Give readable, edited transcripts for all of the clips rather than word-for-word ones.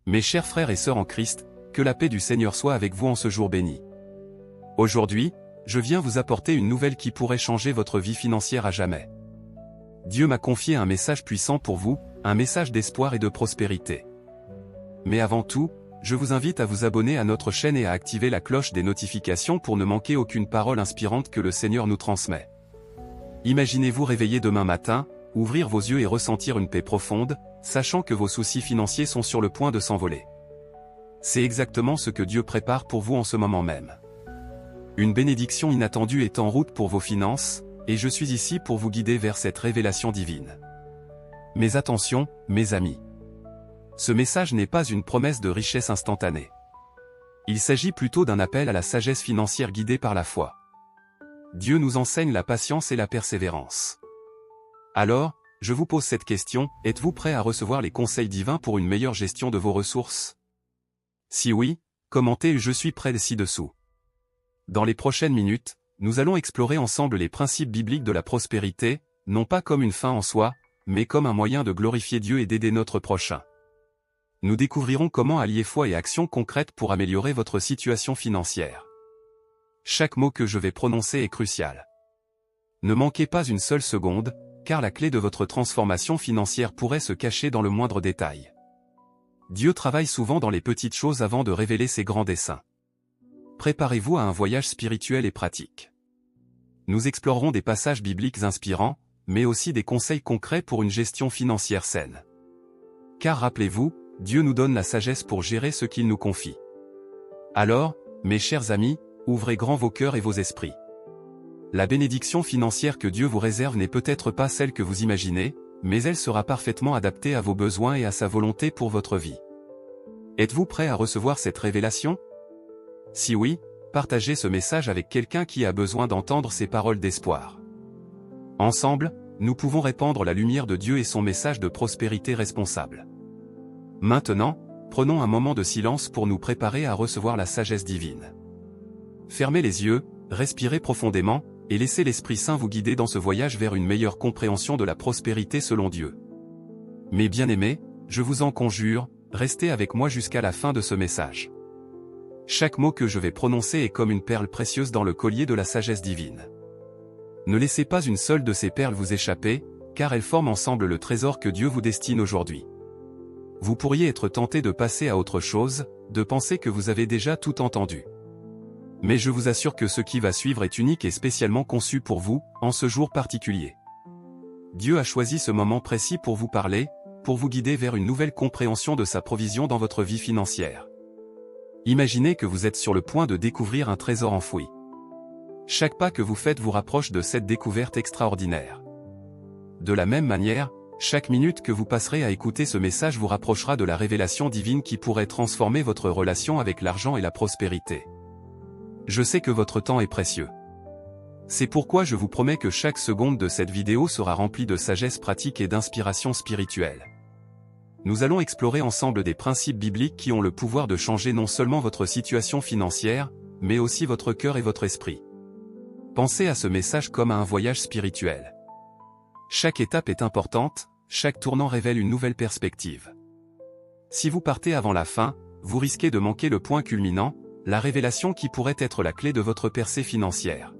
Mes chers frères et sœurs en Christ, que la paix du Seigneur soit avec vous en ce jour béni. Aujourd'hui, je viens vous apporter une nouvelle qui pourrait changer votre vie financière à jamais. Dieu m'a confié un message puissant pour vous, un message d'espoir et de prospérité. Mais avant tout, je vous invite à vous abonner à notre chaîne et à activer la cloche des notifications pour ne manquer aucune parole inspirante que le Seigneur nous transmet. Imaginez-vous réveiller demain matin, ouvrir vos yeux et ressentir une paix profonde, sachant que vos soucis financiers sont sur le point de s'envoler. C'est exactement ce que Dieu prépare pour vous en ce moment même. Une bénédiction inattendue est en route pour vos finances, et je suis ici pour vous guider vers cette révélation divine. Mais attention, mes amis. Ce message n'est pas une promesse de richesse instantanée. Il s'agit plutôt d'un appel à la sagesse financière guidée par la foi. Dieu nous enseigne la patience et la persévérance. Alors, je vous pose cette question, êtes-vous prêt à recevoir les conseils divins pour une meilleure gestion de vos ressources? Si oui, commentez « Je suis prêt » ci-dessous. Dans les prochaines minutes, nous allons explorer ensemble les principes bibliques de la prospérité, non pas comme une fin en soi, mais comme un moyen de glorifier Dieu et d'aider notre prochain. Nous découvrirons comment allier foi et action concrète pour améliorer votre situation financière. Chaque mot que je vais prononcer est crucial. Ne manquez pas une seule seconde, car la clé de votre transformation financière pourrait se cacher dans le moindre détail. Dieu travaille souvent dans les petites choses avant de révéler ses grands desseins. Préparez-vous à un voyage spirituel et pratique. Nous explorerons des passages bibliques inspirants, mais aussi des conseils concrets pour une gestion financière saine. Car rappelez-vous, Dieu nous donne la sagesse pour gérer ce qu'il nous confie. Alors, mes chers amis, ouvrez grand vos cœurs et vos esprits. La bénédiction financière que Dieu vous réserve n'est peut-être pas celle que vous imaginez, mais elle sera parfaitement adaptée à vos besoins et à sa volonté pour votre vie. Êtes-vous prêt à recevoir cette révélation? Si oui, partagez ce message avec quelqu'un qui a besoin d'entendre ces paroles d'espoir. Ensemble, nous pouvons répandre la lumière de Dieu et son message de prospérité responsable. Maintenant, prenons un moment de silence pour nous préparer à recevoir la sagesse divine. Fermez les yeux, respirez profondément, et laissez l'Esprit Saint vous guider dans ce voyage vers une meilleure compréhension de la prospérité selon Dieu. Mes bien-aimés, je vous en conjure, restez avec moi jusqu'à la fin de ce message. Chaque mot que je vais prononcer est comme une perle précieuse dans le collier de la sagesse divine. Ne laissez pas une seule de ces perles vous échapper, car elles forment ensemble le trésor que Dieu vous destine aujourd'hui. Vous pourriez être tenté de passer à autre chose, de penser que vous avez déjà tout entendu. Mais je vous assure que ce qui va suivre est unique et spécialement conçu pour vous, en ce jour particulier. Dieu a choisi ce moment précis pour vous parler, pour vous guider vers une nouvelle compréhension de sa provision dans votre vie financière. Imaginez que vous êtes sur le point de découvrir un trésor enfoui. Chaque pas que vous faites vous rapproche de cette découverte extraordinaire. De la même manière, chaque minute que vous passerez à écouter ce message vous rapprochera de la révélation divine qui pourrait transformer votre relation avec l'argent et la prospérité. Je sais que votre temps est précieux. C'est pourquoi je vous promets que chaque seconde de cette vidéo sera remplie de sagesse pratique et d'inspiration spirituelle. Nous allons explorer ensemble des principes bibliques qui ont le pouvoir de changer non seulement votre situation financière, mais aussi votre cœur et votre esprit. Pensez à ce message comme à un voyage spirituel. Chaque étape est importante, chaque tournant révèle une nouvelle perspective. Si vous partez avant la fin, vous risquez de manquer le point culminant, la révélation qui pourrait être la clé de votre percée financière.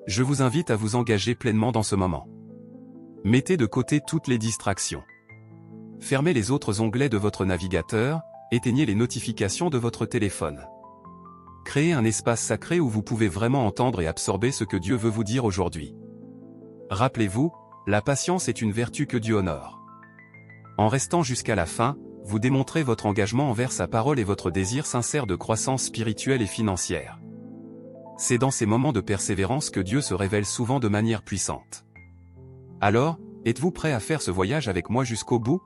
Je vous invite à vous engager pleinement dans ce moment. Mettez de côté toutes les distractions. Fermez les autres onglets de votre navigateur, éteignez les notifications de votre téléphone. Créez un espace sacré où vous pouvez vraiment entendre et absorber ce que Dieu veut vous dire aujourd'hui. Rappelez-vous, la patience est une vertu que Dieu honore. En restant jusqu'à la fin, vous démontrez votre engagement envers sa parole et votre désir sincère de croissance spirituelle et financière. C'est dans ces moments de persévérance que Dieu se révèle souvent de manière puissante. Alors, êtes-vous prêt à faire ce voyage avec moi jusqu'au bout?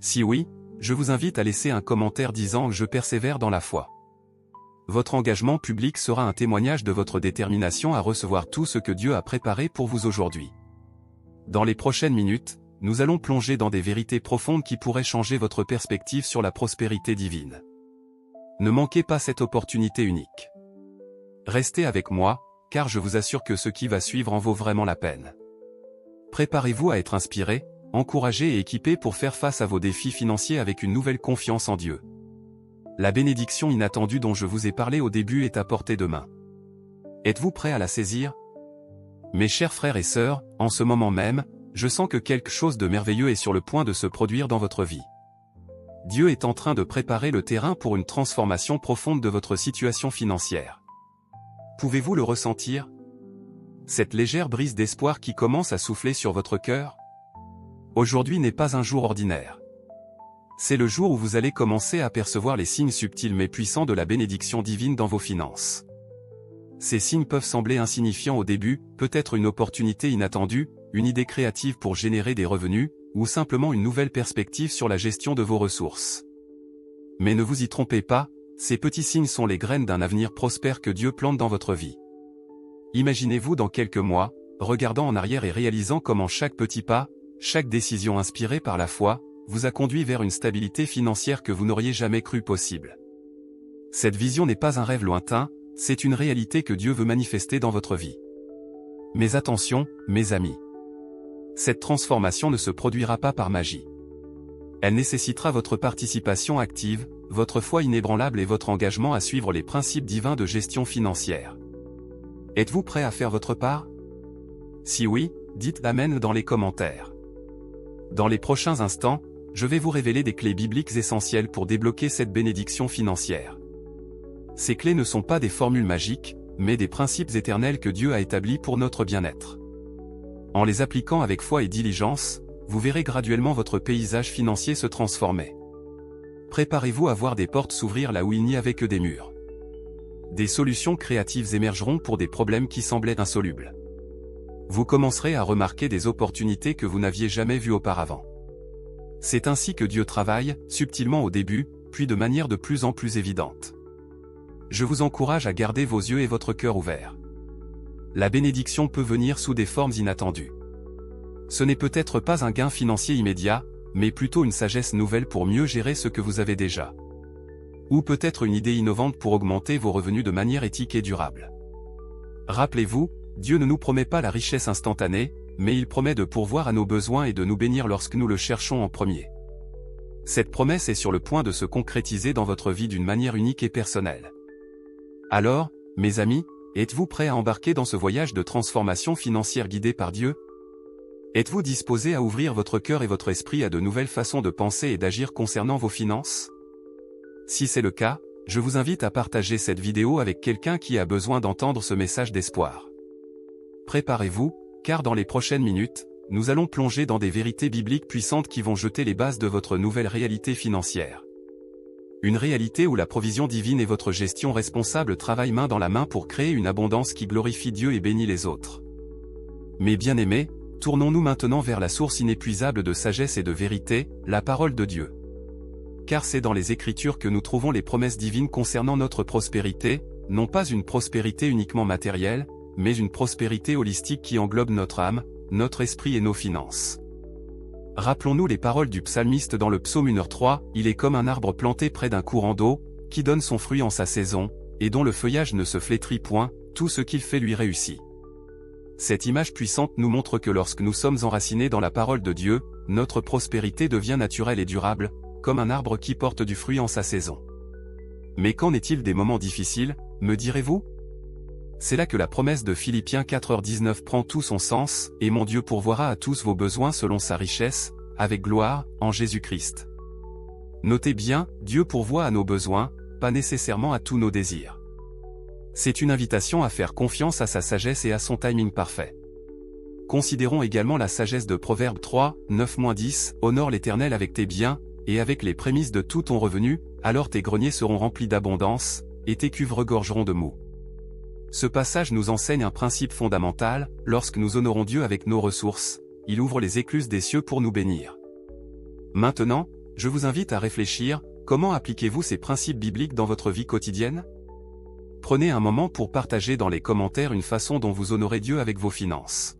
Si oui, je vous invite à laisser un commentaire disant « Je persévère dans la foi ». Votre engagement public sera un témoignage de votre détermination à recevoir tout ce que Dieu a préparé pour vous aujourd'hui. Dans les prochaines minutes, nous allons plonger dans des vérités profondes qui pourraient changer votre perspective sur la prospérité divine. Ne manquez pas cette opportunité unique. Restez avec moi, car je vous assure que ce qui va suivre en vaut vraiment la peine. Préparez-vous à être inspiré, encouragés et équipés pour faire face à vos défis financiers avec une nouvelle confiance en Dieu. La bénédiction inattendue dont je vous ai parlé au début est à portée de main. Êtes-vous prêts à la saisir? Mes chers frères et sœurs, en ce moment même, je sens que quelque chose de merveilleux est sur le point de se produire dans votre vie. Dieu est en train de préparer le terrain pour une transformation profonde de votre situation financière. Pouvez-vous le ressentir? Cette légère brise d'espoir qui commence à souffler sur votre cœur? Aujourd'hui n'est pas un jour ordinaire. C'est le jour où vous allez commencer à percevoir les signes subtils mais puissants de la bénédiction divine dans vos finances. Ces signes peuvent sembler insignifiants au début, peut-être une opportunité inattendue, une idée créative pour générer des revenus, ou simplement une nouvelle perspective sur la gestion de vos ressources. Mais ne vous y trompez pas, ces petits signes sont les graines d'un avenir prospère que Dieu plante dans votre vie. Imaginez-vous dans quelques mois, regardant en arrière et réalisant comment chaque petit pas, chaque décision inspirée par la foi, vous a conduit vers une stabilité financière que vous n'auriez jamais cru possible. Cette vision n'est pas un rêve lointain, c'est une réalité que Dieu veut manifester dans votre vie. Mais attention, mes amis. Cette transformation ne se produira pas par magie. Elle nécessitera votre participation active, votre foi inébranlable et votre engagement à suivre les principes divins de gestion financière. Êtes-vous prêt à faire votre part? Si oui, dites Amen dans les commentaires. Dans les prochains instants, je vais vous révéler des clés bibliques essentielles pour débloquer cette bénédiction financière. Ces clés ne sont pas des formules magiques, mais des principes éternels que Dieu a établis pour notre bien-être. En les appliquant avec foi et diligence, vous verrez graduellement votre paysage financier se transformer. Préparez-vous à voir des portes s'ouvrir là où il n'y avait que des murs. Des solutions créatives émergeront pour des problèmes qui semblaient insolubles. Vous commencerez à remarquer des opportunités que vous n'aviez jamais vues auparavant. C'est ainsi que Dieu travaille, subtilement au début, puis de manière de plus en plus évidente. Je vous encourage à garder vos yeux et votre cœur ouverts. La bénédiction peut venir sous des formes inattendues. Ce n'est peut-être pas un gain financier immédiat, mais plutôt une sagesse nouvelle pour mieux gérer ce que vous avez déjà. Ou peut-être une idée innovante pour augmenter vos revenus de manière éthique et durable. Rappelez-vous, Dieu ne nous promet pas la richesse instantanée, mais il promet de pourvoir à nos besoins et de nous bénir lorsque nous le cherchons en premier. Cette promesse est sur le point de se concrétiser dans votre vie d'une manière unique et personnelle. Alors, mes amis, êtes-vous prêts à embarquer dans ce voyage de transformation financière guidé par Dieu? Êtes-vous disposés à ouvrir votre cœur et votre esprit à de nouvelles façons de penser et d'agir concernant vos finances? Si c'est le cas, je vous invite à partager cette vidéo avec quelqu'un qui a besoin d'entendre ce message d'espoir. Préparez-vous, car dans les prochaines minutes, nous allons plonger dans des vérités bibliques puissantes qui vont jeter les bases de votre nouvelle réalité financière. Une réalité où la provision divine et votre gestion responsable travaillent main dans la main pour créer une abondance qui glorifie Dieu et bénit les autres. Mes bien-aimés, tournons-nous maintenant vers la source inépuisable de sagesse et de vérité, la parole de Dieu. Car c'est dans les Écritures que nous trouvons les promesses divines concernant notre prospérité, non pas une prospérité uniquement matérielle, mais une prospérité holistique qui englobe notre âme, notre esprit et nos finances. Rappelons-nous les paroles du psalmiste dans le psaume 1:3, « Il est comme un arbre planté près d'un courant d'eau, qui donne son fruit en sa saison, et dont le feuillage ne se flétrit point, tout ce qu'il fait lui réussit. » Cette image puissante nous montre que lorsque nous sommes enracinés dans la parole de Dieu, notre prospérité devient naturelle et durable, comme un arbre qui porte du fruit en sa saison. Mais qu'en est-il des moments difficiles, me direz-vous? C'est là que la promesse de Philippiens 4:19 prend tout son sens, et mon Dieu pourvoira à tous vos besoins selon sa richesse, avec gloire, en Jésus-Christ. Notez bien, Dieu pourvoit à nos besoins, pas nécessairement à tous nos désirs. C'est une invitation à faire confiance à sa sagesse et à son timing parfait. Considérons également la sagesse de Proverbe 3:9-10, « Honore l'Éternel avec tes biens, et avec les prémices de tout ton revenu, alors tes greniers seront remplis d'abondance, et tes cuves regorgeront de moût. » Ce passage nous enseigne un principe fondamental, lorsque nous honorons Dieu avec nos ressources, il ouvre les écluses des cieux pour nous bénir. Maintenant, je vous invite à réfléchir, comment appliquez-vous ces principes bibliques dans votre vie quotidienne? Prenez un moment pour partager dans les commentaires une façon dont vous honorez Dieu avec vos finances.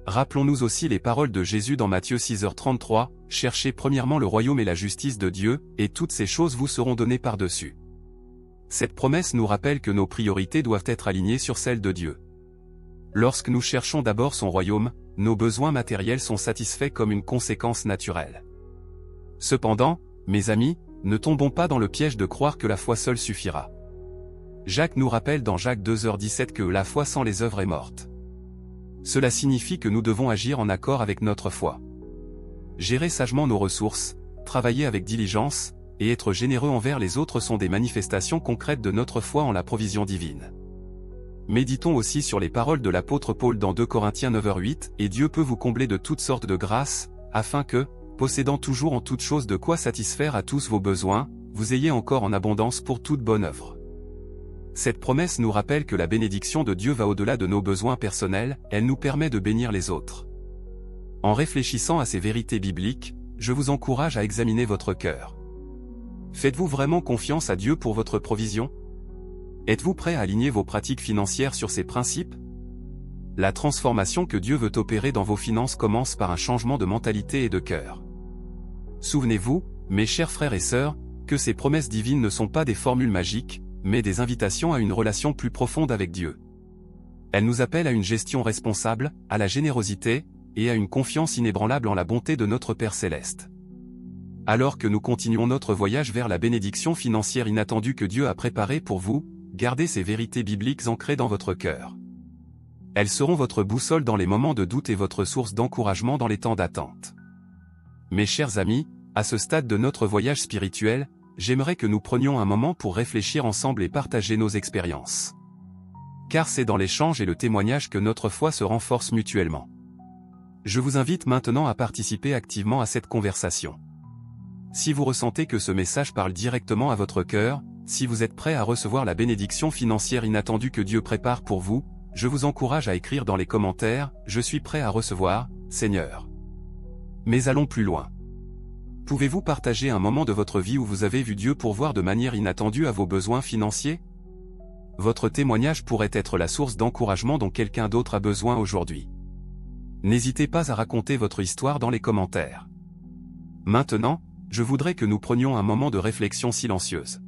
Rappelons-nous aussi les paroles de Jésus dans Matthieu 6:33, « Cherchez premièrement le royaume et la justice de Dieu, et toutes ces choses vous seront données par-dessus. » Cette promesse nous rappelle que nos priorités doivent être alignées sur celles de Dieu. Lorsque nous cherchons d'abord son royaume, nos besoins matériels sont satisfaits comme une conséquence naturelle. Cependant, mes amis, ne tombons pas dans le piège de croire que la foi seule suffira. Jacques nous rappelle dans Jacques 2h17 que la foi sans les œuvres est morte. Cela signifie que nous devons agir en accord avec notre foi. Gérer sagement nos ressources, travailler avec diligence, et être généreux envers les autres sont des manifestations concrètes de notre foi en la provision divine. Méditons aussi sur les paroles de l'apôtre Paul dans 2 Corinthiens 9h8, et Dieu peut vous combler de toutes sortes de grâces, afin que, possédant toujours en toutes choses de quoi satisfaire à tous vos besoins, vous ayez encore en abondance pour toute bonne œuvre. Cette promesse nous rappelle que la bénédiction de Dieu va au-delà de nos besoins personnels, elle nous permet de bénir les autres. En réfléchissant à ces vérités bibliques, je vous encourage à examiner votre cœur. Faites-vous vraiment confiance à Dieu pour votre provision? Êtes-vous prêt à aligner vos pratiques financières sur ces principes? La transformation que Dieu veut opérer dans vos finances commence par un changement de mentalité et de cœur. Souvenez-vous, mes chers frères et sœurs, que ces promesses divines ne sont pas des formules magiques, mais des invitations à une relation plus profonde avec Dieu. Elles nous appellent à une gestion responsable, à la générosité, et à une confiance inébranlable en la bonté de notre Père Céleste. Alors que nous continuons notre voyage vers la bénédiction financière inattendue que Dieu a préparée pour vous, gardez ces vérités bibliques ancrées dans votre cœur. Elles seront votre boussole dans les moments de doute et votre source d'encouragement dans les temps d'attente. Mes chers amis, à ce stade de notre voyage spirituel, j'aimerais que nous prenions un moment pour réfléchir ensemble et partager nos expériences. Car c'est dans l'échange et le témoignage que notre foi se renforce mutuellement. Je vous invite maintenant à participer activement à cette conversation. Si vous ressentez que ce message parle directement à votre cœur, si vous êtes prêt à recevoir la bénédiction financière inattendue que Dieu prépare pour vous, je vous encourage à écrire dans les commentaires « Je suis prêt à recevoir, Seigneur ». Mais allons plus loin. Pouvez-vous partager un moment de votre vie où vous avez vu Dieu pourvoir de manière inattendue à vos besoins financiers? Votre témoignage pourrait être la source d'encouragement dont quelqu'un d'autre a besoin aujourd'hui. N'hésitez pas à raconter votre histoire dans les commentaires. Maintenant, je voudrais que nous prenions un moment de réflexion silencieuse.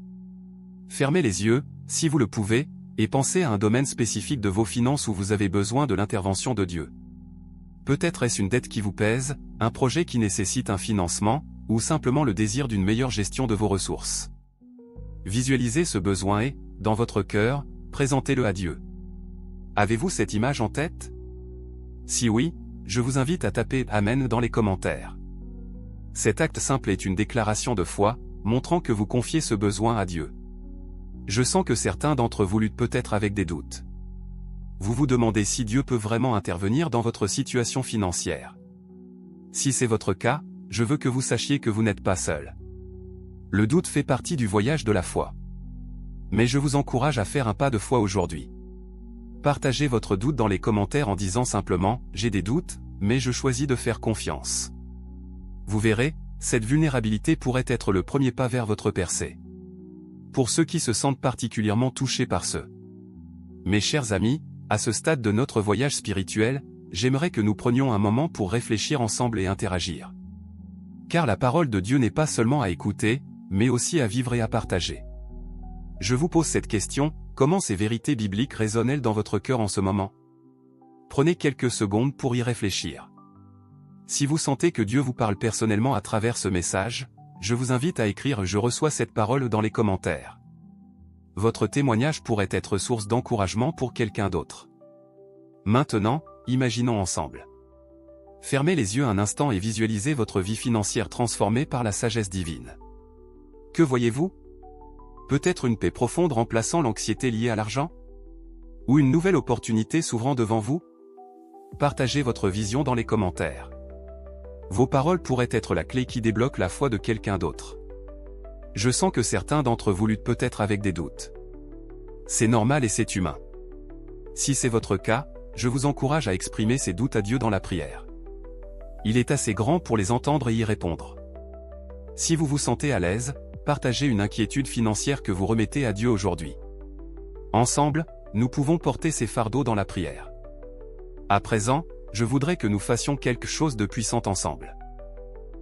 Fermez les yeux, si vous le pouvez, et pensez à un domaine spécifique de vos finances où vous avez besoin de l'intervention de Dieu. Peut-être est-ce une dette qui vous pèse, un projet qui nécessite un financement, ou simplement le désir d'une meilleure gestion de vos ressources. Visualisez ce besoin et, dans votre cœur, présentez-le à Dieu. Avez-vous cette image en tête? Si oui, je vous invite à taper « Amen » dans les commentaires. Cet acte simple est une déclaration de foi, montrant que vous confiez ce besoin à Dieu. Je sens que certains d'entre vous luttent peut-être avec des doutes. Vous vous demandez si Dieu peut vraiment intervenir dans votre situation financière. Si c'est votre cas, je veux que vous sachiez que vous n'êtes pas seul. Le doute fait partie du voyage de la foi. Mais je vous encourage à faire un pas de foi aujourd'hui. Partagez votre doute dans les commentaires en disant simplement « J'ai des doutes, mais je choisis de faire confiance ». Vous verrez, cette vulnérabilité pourrait être le premier pas vers votre percée. Pour ceux qui se sentent particulièrement touchés par ce. Mes chers amis, à ce stade de notre voyage spirituel, j'aimerais que nous prenions un moment pour réfléchir ensemble et interagir. Car la parole de Dieu n'est pas seulement à écouter, mais aussi à vivre et à partager. Je vous pose cette question, comment ces vérités bibliques résonnent-elles dans votre cœur en ce moment? Prenez quelques secondes pour y réfléchir. Si vous sentez que Dieu vous parle personnellement à travers ce message, je vous invite à écrire « Je reçois cette parole » dans les commentaires. Votre témoignage pourrait être source d'encouragement pour quelqu'un d'autre. Maintenant, imaginons ensemble. Fermez les yeux un instant et visualisez votre vie financière transformée par la sagesse divine. Que voyez-vous? Peut-être une paix profonde remplaçant l'anxiété liée à l'argent? Ou une nouvelle opportunité s'ouvrant devant vous? Partagez votre vision dans les commentaires. Vos paroles pourraient être la clé qui débloque la foi de quelqu'un d'autre. Je sens que certains d'entre vous luttent peut-être avec des doutes. C'est normal et c'est humain. Si c'est votre cas, je vous encourage à exprimer ces doutes à Dieu dans la prière. Il est assez grand pour les entendre et y répondre. Si vous vous sentez à l'aise, partagez une inquiétude financière que vous remettez à Dieu aujourd'hui. Ensemble, nous pouvons porter ces fardeaux dans la prière. À présent, je voudrais que nous fassions quelque chose de puissant ensemble.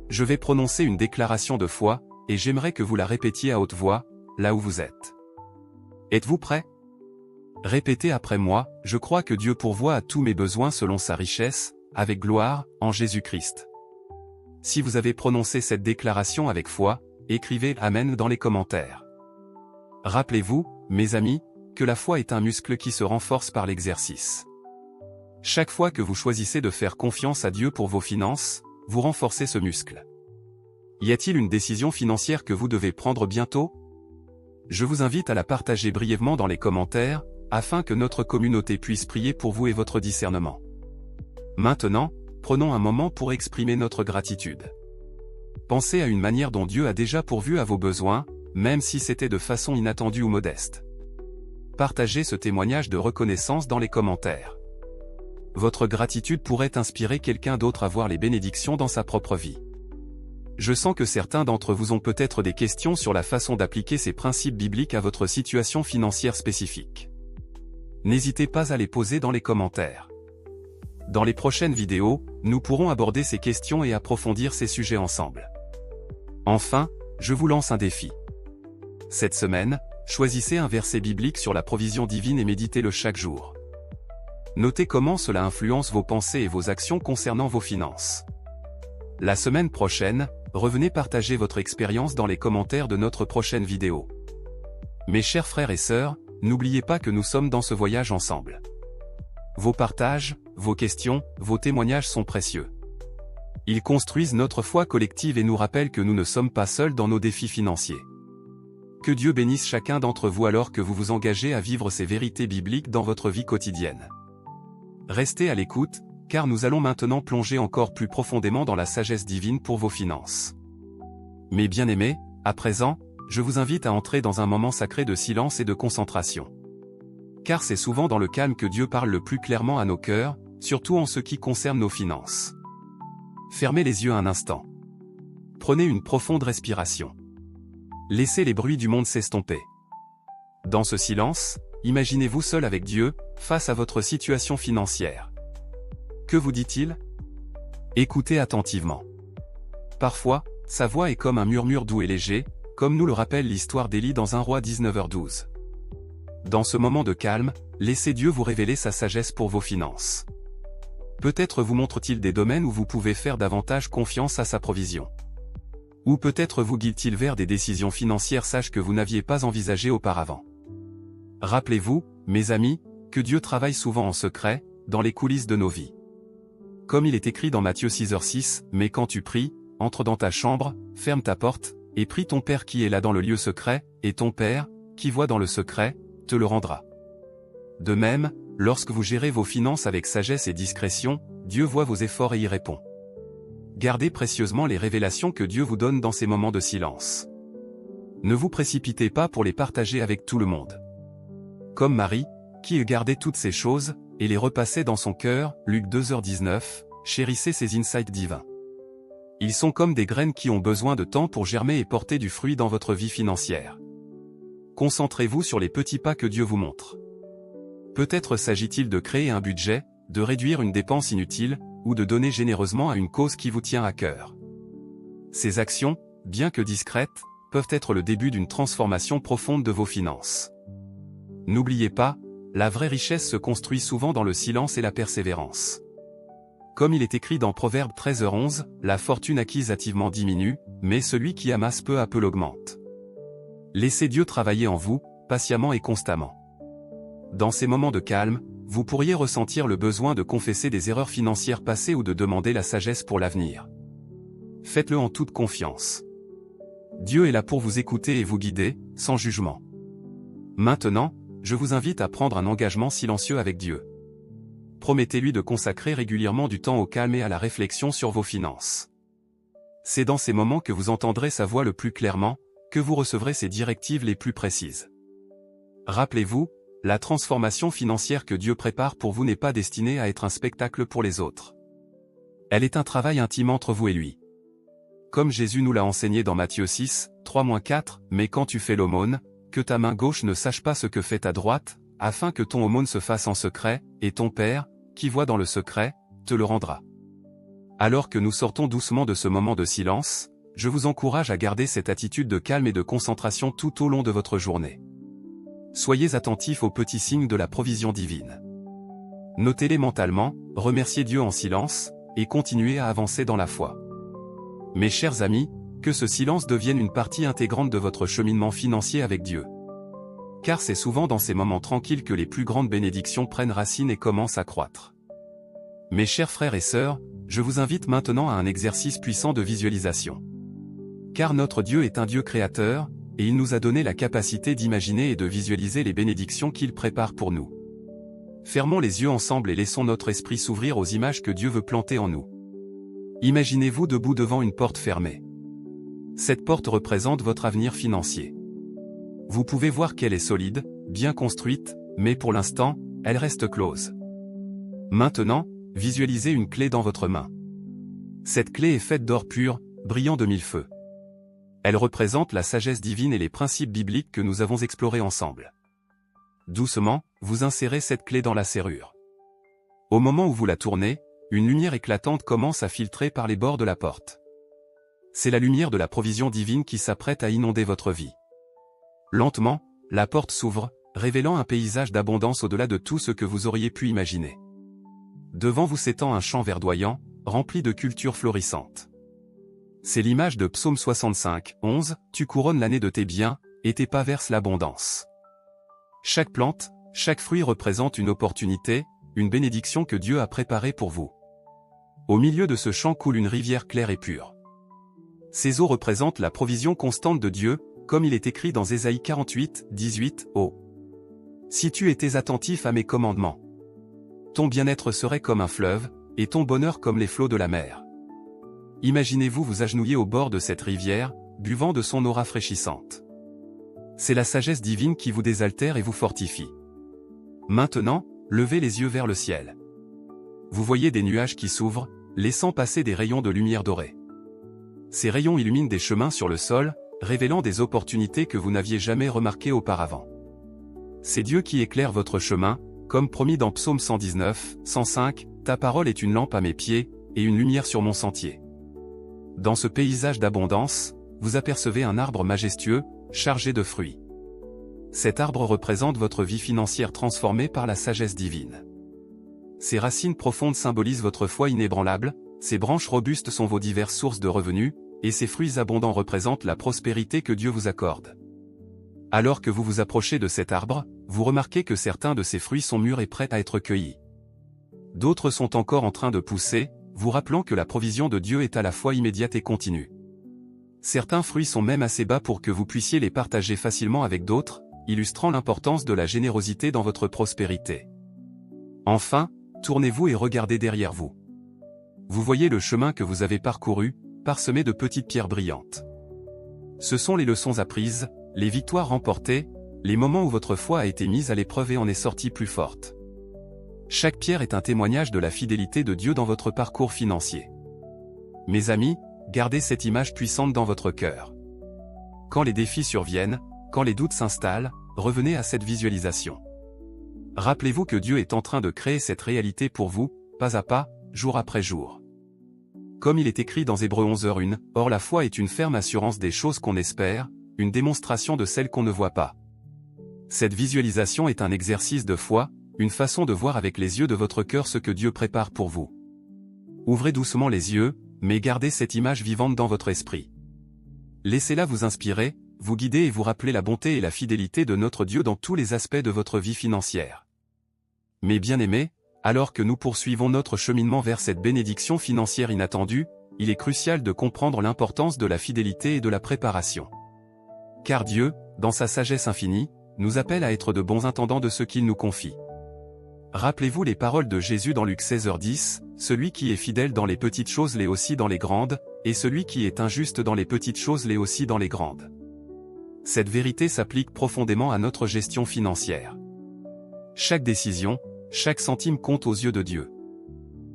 Je vais prononcer une déclaration de foi, et j'aimerais que vous la répétiez à haute voix, là où vous êtes. Êtes-vous prêts? Répétez après moi, je crois que Dieu pourvoit à tous mes besoins selon sa richesse, avec gloire, en Jésus-Christ. Si vous avez prononcé cette déclaration avec foi, écrivez Amen dans les commentaires. Rappelez-vous, mes amis, que la foi est un muscle qui se renforce par l'exercice. Chaque fois que vous choisissez de faire confiance à Dieu pour vos finances, vous renforcez ce muscle. Y a-t-il une décision financière que vous devez prendre bientôt? Je vous invite à la partager brièvement dans les commentaires, afin que notre communauté puisse prier pour vous et votre discernement. Maintenant, prenons un moment pour exprimer notre gratitude. Pensez à une manière dont Dieu a déjà pourvu à vos besoins, même si c'était de façon inattendue ou modeste. Partagez ce témoignage de reconnaissance dans les commentaires. Votre gratitude pourrait inspirer quelqu'un d'autre à voir les bénédictions dans sa propre vie. Je sens que certains d'entre vous ont peut-être des questions sur la façon d'appliquer ces principes bibliques à votre situation financière spécifique. N'hésitez pas à les poser dans les commentaires. Dans les prochaines vidéos, nous pourrons aborder ces questions et approfondir ces sujets ensemble. Enfin, je vous lance un défi. Cette semaine, choisissez un verset biblique sur la provision divine et méditez-le chaque jour. Notez comment cela influence vos pensées et vos actions concernant vos finances. La semaine prochaine, revenez partager votre expérience dans les commentaires de notre prochaine vidéo. Mes chers frères et sœurs, n'oubliez pas que nous sommes dans ce voyage ensemble. Vos partages, vos questions, vos témoignages sont précieux. Ils construisent notre foi collective et nous rappellent que nous ne sommes pas seuls dans nos défis financiers. Que Dieu bénisse chacun d'entre vous alors que vous vous engagez à vivre ces vérités bibliques dans votre vie quotidienne. Restez à l'écoute, car nous allons maintenant plonger encore plus profondément dans la sagesse divine pour vos finances. Mes bien-aimés, à présent, je vous invite à entrer dans un moment sacré de silence et de concentration. Car c'est souvent dans le calme que Dieu parle le plus clairement à nos cœurs, surtout en ce qui concerne nos finances. Fermez les yeux un instant. Prenez une profonde respiration. Laissez les bruits du monde s'estomper. Dans ce silence, imaginez-vous seul avec Dieu, face à votre situation financière. Que vous dit-il? Écoutez attentivement. Parfois, sa voix est comme un murmure doux et léger, comme nous le rappelle l'histoire d'Élie dans 1 Roi 19h12. Dans ce moment de calme, laissez Dieu vous révéler sa sagesse pour vos finances. Peut-être vous montre-t-il des domaines où vous pouvez faire davantage confiance à sa provision. Ou peut-être vous guide-t-il vers des décisions financières sages que vous n'aviez pas envisagées auparavant. Rappelez-vous, mes amis, que Dieu travaille souvent en secret, dans les coulisses de nos vies. Comme il est écrit dans Matthieu 6h6, « Mais quand tu pries, entre dans ta chambre, ferme ta porte, et prie ton Père qui est là dans le lieu secret, et ton Père, qui voit dans le secret, te le rendra. » De même, lorsque vous gérez vos finances avec sagesse et discrétion, Dieu voit vos efforts et y répond. Gardez précieusement les révélations que Dieu vous donne dans ces moments de silence. Ne vous précipitez pas pour les partager avec tout le monde. Comme Marie, qui gardait toutes ces choses, et les repassait dans son cœur, Luc 2h19, chérissez ces insights divins. Ils sont comme des graines qui ont besoin de temps pour germer et porter du fruit dans votre vie financière. Concentrez-vous sur les petits pas que Dieu vous montre. Peut-être s'agit-il de créer un budget, de réduire une dépense inutile, ou de donner généreusement à une cause qui vous tient à cœur. Ces actions, bien que discrètes, peuvent être le début d'une transformation profonde de vos finances. N'oubliez pas, la vraie richesse se construit souvent dans le silence et la persévérance. Comme il est écrit dans Proverbe 13h11, la fortune acquise hâtivement diminue, mais celui qui amasse peu à peu l'augmente. Laissez Dieu travailler en vous, patiemment et constamment. Dans ces moments de calme, vous pourriez ressentir le besoin de confesser des erreurs financières passées ou de demander la sagesse pour l'avenir. Faites-le en toute confiance. Dieu est là pour vous écouter et vous guider, sans jugement. Maintenant, je vous invite à prendre un engagement silencieux avec Dieu. Promettez-lui de consacrer régulièrement du temps au calme et à la réflexion sur vos finances. C'est dans ces moments que vous entendrez sa voix le plus clairement, que vous recevrez ses directives les plus précises. Rappelez-vous, la transformation financière que Dieu prépare pour vous n'est pas destinée à être un spectacle pour les autres. Elle est un travail intime entre vous et lui. Comme Jésus nous l'a enseigné dans Matthieu 6, 3-4, « Mais quand tu fais l'aumône, que ta main gauche ne sache pas ce que fait ta droite, afin que ton aumône se fasse en secret, et ton Père, qui voit dans le secret, te le rendra. » Alors que nous sortons doucement de ce moment de silence, je vous encourage à garder cette attitude de calme et de concentration tout au long de votre journée. Soyez attentifs aux petits signes de la provision divine. Notez-les mentalement, remerciez Dieu en silence, et continuez à avancer dans la foi. Mes chers amis, que ce silence devienne une partie intégrante de votre cheminement financier avec Dieu. Car c'est souvent dans ces moments tranquilles que les plus grandes bénédictions prennent racine et commencent à croître. Mes chers frères et sœurs, je vous invite maintenant à un exercice puissant de visualisation. Car notre Dieu est un Dieu créateur, et il nous a donné la capacité d'imaginer et de visualiser les bénédictions qu'il prépare pour nous. Fermons les yeux ensemble et laissons notre esprit s'ouvrir aux images que Dieu veut planter en nous. Imaginez-vous debout devant une porte fermée. Cette porte représente votre avenir financier. Vous pouvez voir qu'elle est solide, bien construite, mais pour l'instant, elle reste close. Maintenant, visualisez une clé dans votre main. Cette clé est faite d'or pur, brillant de mille feux. Elle représente la sagesse divine et les principes bibliques que nous avons explorés ensemble. Doucement, vous insérez cette clé dans la serrure. Au moment où vous la tournez, une lumière éclatante commence à filtrer par les bords de la porte. C'est la lumière de la provision divine qui s'apprête à inonder votre vie. Lentement, la porte s'ouvre, révélant un paysage d'abondance au-delà de tout ce que vous auriez pu imaginer. Devant vous s'étend un champ verdoyant, rempli de cultures florissantes. C'est l'image de Psaume 65, 11, « Tu couronnes l'année de tes biens, et tes pas versent l'abondance. » Chaque plante, chaque fruit représente une opportunité, une bénédiction que Dieu a préparée pour vous. Au milieu de ce champ coule une rivière claire et pure. Ces eaux représentent la provision constante de Dieu, comme il est écrit dans Ésaïe 48, 18, « Oh! Si tu étais attentif à mes commandements, ton bien-être serait comme un fleuve, et ton bonheur comme les flots de la mer. » Imaginez-vous vous agenouiller au bord de cette rivière, buvant de son eau rafraîchissante. C'est la sagesse divine qui vous désaltère et vous fortifie. Maintenant, levez les yeux vers le ciel. Vous voyez des nuages qui s'ouvrent, laissant passer des rayons de lumière dorée. Ces rayons illuminent des chemins sur le sol, révélant des opportunités que vous n'aviez jamais remarquées auparavant. C'est Dieu qui éclaire votre chemin, comme promis dans Psaume 119, 105, « Ta parole est une lampe à mes pieds, et une lumière sur mon sentier. » Dans ce paysage d'abondance, vous apercevez un arbre majestueux, chargé de fruits. Cet arbre représente votre vie financière transformée par la sagesse divine. Ses racines profondes symbolisent votre foi inébranlable, ses branches robustes sont vos diverses sources de revenus, et ses fruits abondants représentent la prospérité que Dieu vous accorde. Alors que vous vous approchez de cet arbre, vous remarquez que certains de ses fruits sont mûrs et prêts à être cueillis. D'autres sont encore en train de pousser, vous rappelant que la provision de Dieu est à la fois immédiate et continue. Certains fruits sont même assez bas pour que vous puissiez les partager facilement avec d'autres, illustrant l'importance de la générosité dans votre prospérité. Enfin, tournez-vous et regardez derrière vous. Vous voyez le chemin que vous avez parcouru, parsemé de petites pierres brillantes. Ce sont les leçons apprises, les victoires remportées, les moments où votre foi a été mise à l'épreuve et en est sortie plus forte. Chaque pierre est un témoignage de la fidélité de Dieu dans votre parcours financier. Mes amis, gardez cette image puissante dans votre cœur. Quand les défis surviennent, quand les doutes s'installent, revenez à cette visualisation. Rappelez-vous que Dieu est en train de créer cette réalité pour vous, pas à pas, jour après jour. Comme il est écrit dans Hébreux 11h1, « Or la foi est une ferme assurance des choses qu'on espère, une démonstration de celles qu'on ne voit pas. » Cette visualisation est un exercice de foi, une façon de voir avec les yeux de votre cœur ce que Dieu prépare pour vous. Ouvrez doucement les yeux, mais gardez cette image vivante dans votre esprit. Laissez-la vous inspirer, vous guider et vous rappeler la bonté et la fidélité de notre Dieu dans tous les aspects de votre vie financière. Mes bien-aimés, alors que nous poursuivons notre cheminement vers cette bénédiction financière inattendue, il est crucial de comprendre l'importance de la fidélité et de la préparation. Car Dieu, dans sa sagesse infinie, nous appelle à être de bons intendants de ce qu'il nous confie. Rappelez-vous les paroles de Jésus dans Luc 16h10, « Celui qui est fidèle dans les petites choses l'est aussi dans les grandes, et celui qui est injuste dans les petites choses l'est aussi dans les grandes. » Cette vérité s'applique profondément à notre gestion financière. Chaque décision, chaque centime compte aux yeux de Dieu.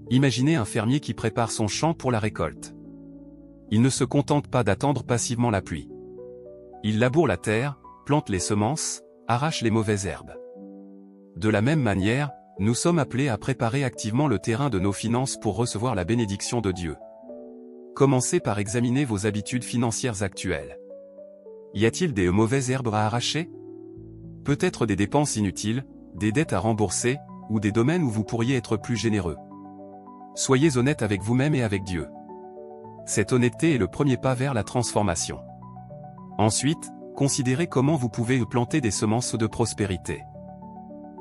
Imaginez un fermier qui prépare son champ pour la récolte. Il ne se contente pas d'attendre passivement la pluie. Il laboure la terre, plante les semences, arrache les mauvaises herbes. De la même manière, nous sommes appelés à préparer activement le terrain de nos finances pour recevoir la bénédiction de Dieu. Commencez par examiner vos habitudes financières actuelles. Y a-t-il des mauvaises herbes à arracher? Peut-être des dépenses inutiles, des dettes à rembourser, ou des domaines où vous pourriez être plus généreux. Soyez honnête avec vous-même et avec Dieu. Cette honnêteté est le premier pas vers la transformation. Ensuite, considérez comment vous pouvez planter des semences de prospérité.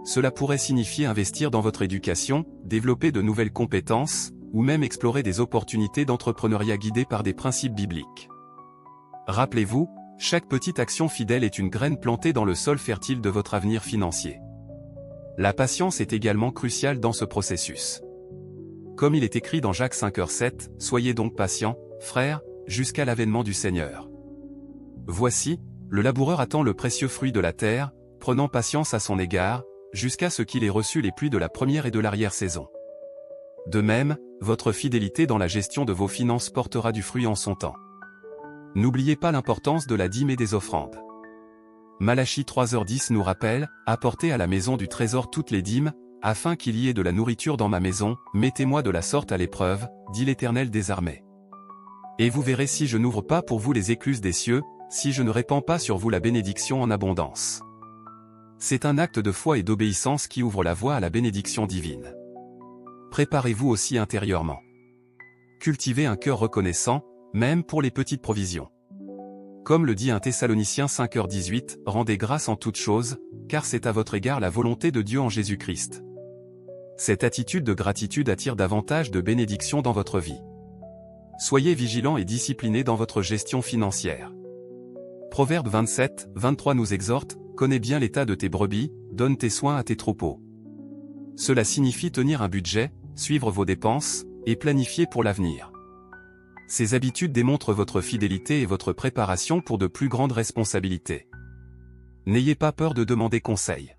Cela pourrait signifier investir dans votre éducation, développer de nouvelles compétences, ou même explorer des opportunités d'entrepreneuriat guidées par des principes bibliques. Rappelez-vous, chaque petite action fidèle est une graine plantée dans le sol fertile de votre avenir financier. La patience est également cruciale dans ce processus. Comme il est écrit dans Jacques 5:7, « Soyez donc patients, frères, jusqu'à l'avènement du Seigneur. Voici, le laboureur attend le précieux fruit de la terre, prenant patience à son égard, jusqu'à ce qu'il ait reçu les pluies de la première et de l'arrière-saison. » De même, votre fidélité dans la gestion de vos finances portera du fruit en son temps. N'oubliez pas l'importance de la dîme et des offrandes. Malachie 3:10 nous rappelle, « Apportez à la maison du trésor toutes les dîmes, afin qu'il y ait de la nourriture dans ma maison, mettez-moi de la sorte à l'épreuve, dit l'Éternel des armées. Et vous verrez si je n'ouvre pas pour vous les écluses des cieux, si je ne répands pas sur vous la bénédiction en abondance. » C'est un acte de foi et d'obéissance qui ouvre la voie à la bénédiction divine. Préparez-vous aussi intérieurement. Cultivez un cœur reconnaissant, même pour les petites provisions. Comme le dit 1 Thessaloniciens 5:18, rendez grâce en toutes choses, car c'est à votre égard la volonté de Dieu en Jésus-Christ. Cette attitude de gratitude attire davantage de bénédictions dans votre vie. Soyez vigilants et disciplinés dans votre gestion financière. Proverbe 27:23 nous exhorte, « Connais bien l'état de tes brebis, donne tes soins à tes troupeaux. » Cela signifie tenir un budget, suivre vos dépenses, et planifier pour l'avenir. Ces habitudes démontrent votre fidélité et votre préparation pour de plus grandes responsabilités. N'ayez pas peur de demander conseil.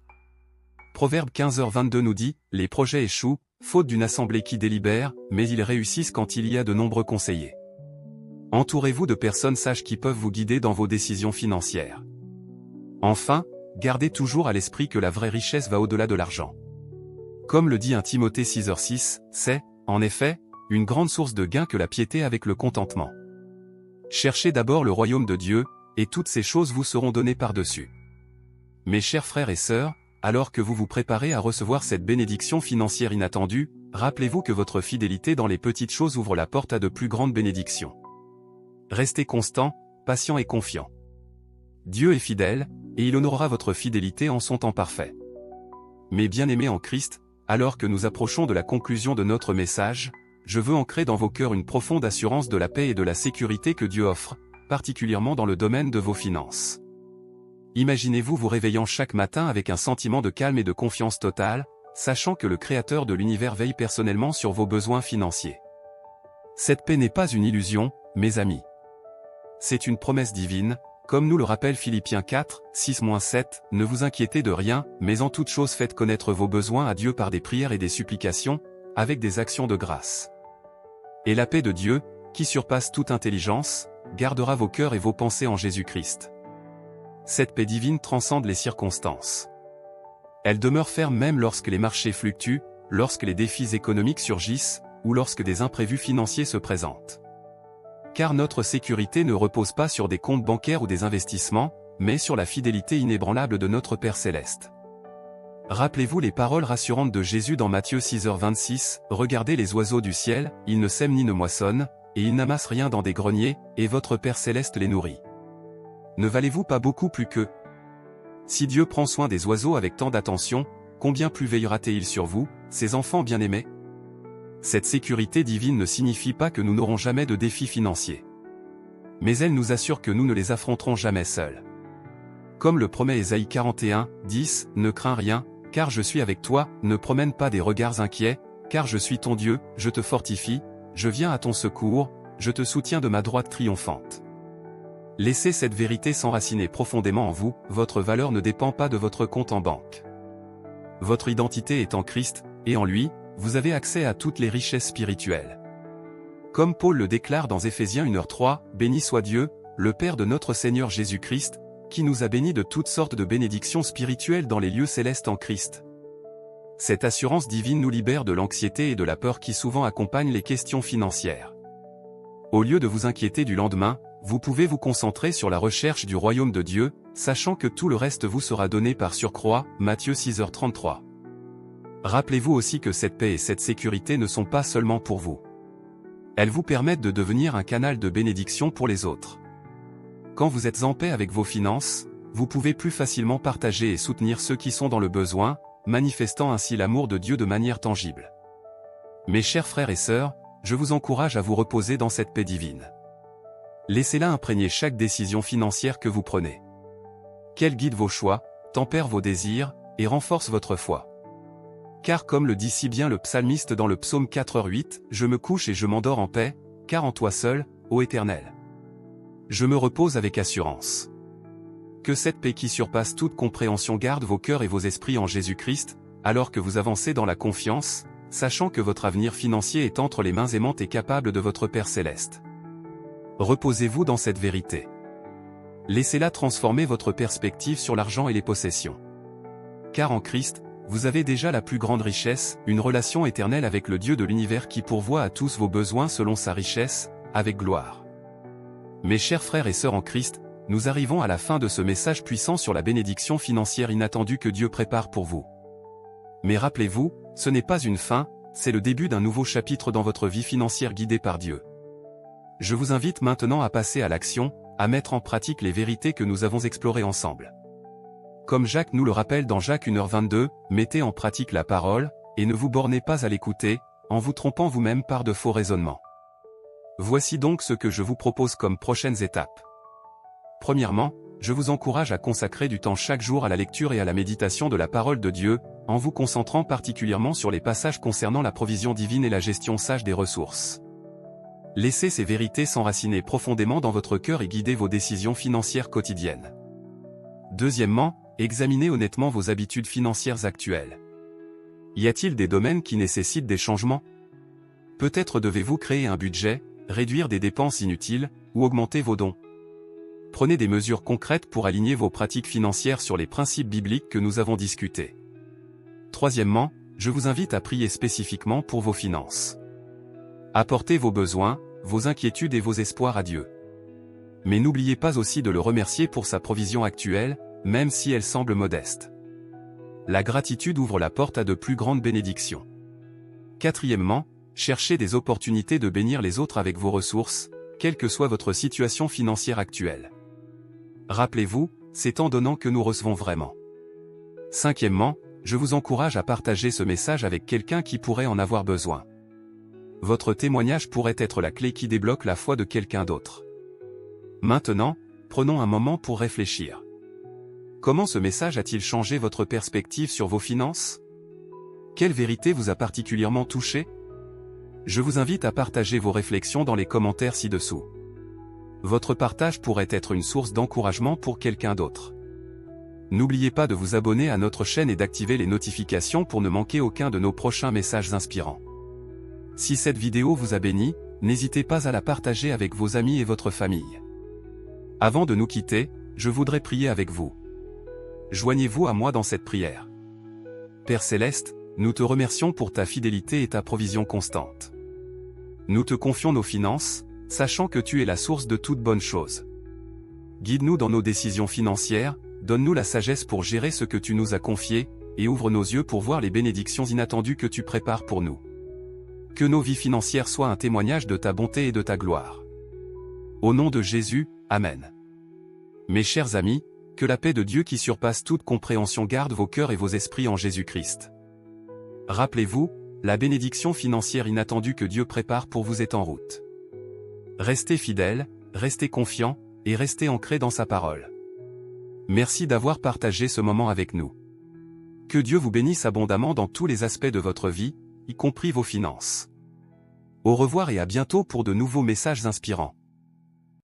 Proverbe 15h22 nous dit, « Les projets échouent, faute d'une assemblée qui délibère, mais ils réussissent quand il y a de nombreux conseillers. » Entourez-vous de personnes sages qui peuvent vous guider dans vos décisions financières. Enfin, gardez toujours à l'esprit que la vraie richesse va au-delà de l'argent. Comme le dit 1 Timothée 6:6, c'est, en effet, une grande source de gain que la piété avec le contentement. Cherchez d'abord le royaume de Dieu, et toutes ces choses vous seront données par-dessus. Mes chers frères et sœurs, alors que vous vous préparez à recevoir cette bénédiction financière inattendue, rappelez-vous que votre fidélité dans les petites choses ouvre la porte à de plus grandes bénédictions. Restez constant, patient et confiant. Dieu est fidèle, et il honorera votre fidélité en son temps parfait. Mes bien-aimés en Christ, alors que nous approchons de la conclusion de notre message, je veux ancrer dans vos cœurs une profonde assurance de la paix et de la sécurité que Dieu offre, particulièrement dans le domaine de vos finances. Imaginez-vous vous réveillant chaque matin avec un sentiment de calme et de confiance totale, sachant que le Créateur de l'univers veille personnellement sur vos besoins financiers. Cette paix n'est pas une illusion, mes amis. C'est une promesse divine, comme nous le rappelle Philippiens 4:6-7, « Ne vous inquiétez de rien, mais en toute chose faites connaître vos besoins à Dieu par des prières et des supplications, avec des actions de grâce. Et la paix de Dieu, qui surpasse toute intelligence, gardera vos cœurs et vos pensées en Jésus-Christ. » Cette paix divine transcende les circonstances. Elle demeure ferme même lorsque les marchés fluctuent, lorsque les défis économiques surgissent, ou lorsque des imprévus financiers se présentent. Car notre sécurité ne repose pas sur des comptes bancaires ou des investissements, mais sur la fidélité inébranlable de notre Père Céleste. Rappelez-vous les paroles rassurantes de Jésus dans Matthieu 6h26, « Regardez les oiseaux du ciel, ils ne sèment ni ne moissonnent, et ils n'amassent rien dans des greniers, et votre Père Céleste les nourrit. Ne valez-vous pas beaucoup plus qu'eux? Si Dieu prend soin des oiseaux avec tant d'attention, combien plus veillera-t-il sur vous, ses enfants bien-aimés? » Cette sécurité divine ne signifie pas que nous n'aurons jamais de défis financiers. Mais elle nous assure que nous ne les affronterons jamais seuls. Comme le promet Ésaïe 41:10, « Ne crains rien, car je suis avec toi, ne promène pas des regards inquiets, car je suis ton Dieu, je te fortifie, je viens à ton secours, je te soutiens de ma droite triomphante. » Laissez cette vérité s'enraciner profondément en vous, votre valeur ne dépend pas de votre compte en banque. Votre identité est en Christ, et en lui, vous avez accès à toutes les richesses spirituelles. Comme Paul le déclare dans Éphésiens 1h3, « Béni soit Dieu, le Père de notre Seigneur Jésus-Christ, qui nous a bénis de toutes sortes de bénédictions spirituelles dans les lieux célestes en Christ. » Cette assurance divine nous libère de l'anxiété et de la peur qui souvent accompagnent les questions financières. Au lieu de vous inquiéter du lendemain, vous pouvez vous concentrer sur la recherche du royaume de Dieu, sachant que tout le reste vous sera donné par surcroît, Matthieu 6h33. Rappelez-vous aussi que cette paix et cette sécurité ne sont pas seulement pour vous. Elles vous permettent de devenir un canal de bénédiction pour les autres. Quand vous êtes en paix avec vos finances, vous pouvez plus facilement partager et soutenir ceux qui sont dans le besoin, manifestant ainsi l'amour de Dieu de manière tangible. Mes chers frères et sœurs, je vous encourage à vous reposer dans cette paix divine. Laissez-la imprégner chaque décision financière que vous prenez. Qu'elle guide vos choix, tempère vos désirs, et renforce votre foi. Car comme le dit si bien le psalmiste dans le psaume 4:8, « Je me couche et je m'endors en paix, car en toi seul, ô Éternel. Je me repose avec assurance. » Que cette paix qui surpasse toute compréhension garde vos cœurs et vos esprits en Jésus-Christ, alors que vous avancez dans la confiance, sachant que votre avenir financier est entre les mains aimantes et capables de votre Père Céleste. Reposez-vous dans cette vérité. Laissez-la transformer votre perspective sur l'argent et les possessions. Car en Christ, vous avez déjà la plus grande richesse, une relation éternelle avec le Dieu de l'univers qui pourvoit à tous vos besoins selon sa richesse, avec gloire. Mes chers frères et sœurs en Christ, nous arrivons à la fin de ce message puissant sur la bénédiction financière inattendue que Dieu prépare pour vous. Mais rappelez-vous, ce n'est pas une fin, c'est le début d'un nouveau chapitre dans votre vie financière guidée par Dieu. Je vous invite maintenant à passer à l'action, à mettre en pratique les vérités que nous avons explorées ensemble. Comme Jacques nous le rappelle dans Jacques 1h22, mettez en pratique la parole, et ne vous bornez pas à l'écouter, en vous trompant vous-même par de faux raisonnements. Voici donc ce que je vous propose comme prochaines étapes. Premièrement, je vous encourage à consacrer du temps chaque jour à la lecture et à la méditation de la parole de Dieu, en vous concentrant particulièrement sur les passages concernant la provision divine et la gestion sage des ressources. Laissez ces vérités s'enraciner profondément dans votre cœur et guider vos décisions financières quotidiennes. Deuxièmement, examinez honnêtement vos habitudes financières actuelles. Y a-t-il des domaines qui nécessitent des changements? Peut-être devez-vous créer un budget, réduire des dépenses inutiles, ou augmenter vos dons. Prenez des mesures concrètes pour aligner vos pratiques financières sur les principes bibliques que nous avons discutés. Troisièmement, je vous invite à prier spécifiquement pour vos finances. Apportez vos besoins, vos inquiétudes et vos espoirs à Dieu. Mais n'oubliez pas aussi de le remercier pour sa provision actuelle, même si elle semble modeste. La gratitude ouvre la porte à de plus grandes bénédictions. Quatrièmement, cherchez des opportunités de bénir les autres avec vos ressources, quelle que soit votre situation financière actuelle. Rappelez-vous, c'est en donnant que nous recevons vraiment. Cinquièmement, je vous encourage à partager ce message avec quelqu'un qui pourrait en avoir besoin. Votre témoignage pourrait être la clé qui débloque la foi de quelqu'un d'autre. Maintenant, prenons un moment pour réfléchir. Comment ce message a-t-il changé votre perspective sur vos finances? Quelle vérité vous a particulièrement touché? Je vous invite à partager vos réflexions dans les commentaires ci-dessous. Votre partage pourrait être une source d'encouragement pour quelqu'un d'autre. N'oubliez pas de vous abonner à notre chaîne et d'activer les notifications pour ne manquer aucun de nos prochains messages inspirants. Si cette vidéo vous a béni, n'hésitez pas à la partager avec vos amis et votre famille. Avant de nous quitter, je voudrais prier avec vous. Joignez-vous à moi dans cette prière. Père Céleste, nous te remercions pour ta fidélité et ta provision constante. Nous te confions nos finances, sachant que tu es la source de toute bonne chose. Guide-nous dans nos décisions financières, donne-nous la sagesse pour gérer ce que tu nous as confié, et ouvre nos yeux pour voir les bénédictions inattendues que tu prépares pour nous. Que nos vies financières soient un témoignage de ta bonté et de ta gloire. Au nom de Jésus, Amen. Mes chers amis, que la paix de Dieu qui surpasse toute compréhension garde vos cœurs et vos esprits en Jésus-Christ. Rappelez-vous, la bénédiction financière inattendue que Dieu prépare pour vous est en route. Restez fidèles, restez confiants, et restez ancrés dans sa parole. Merci d'avoir partagé ce moment avec nous. Que Dieu vous bénisse abondamment dans tous les aspects de votre vie, y compris vos finances. Au revoir et à bientôt pour de nouveaux messages inspirants.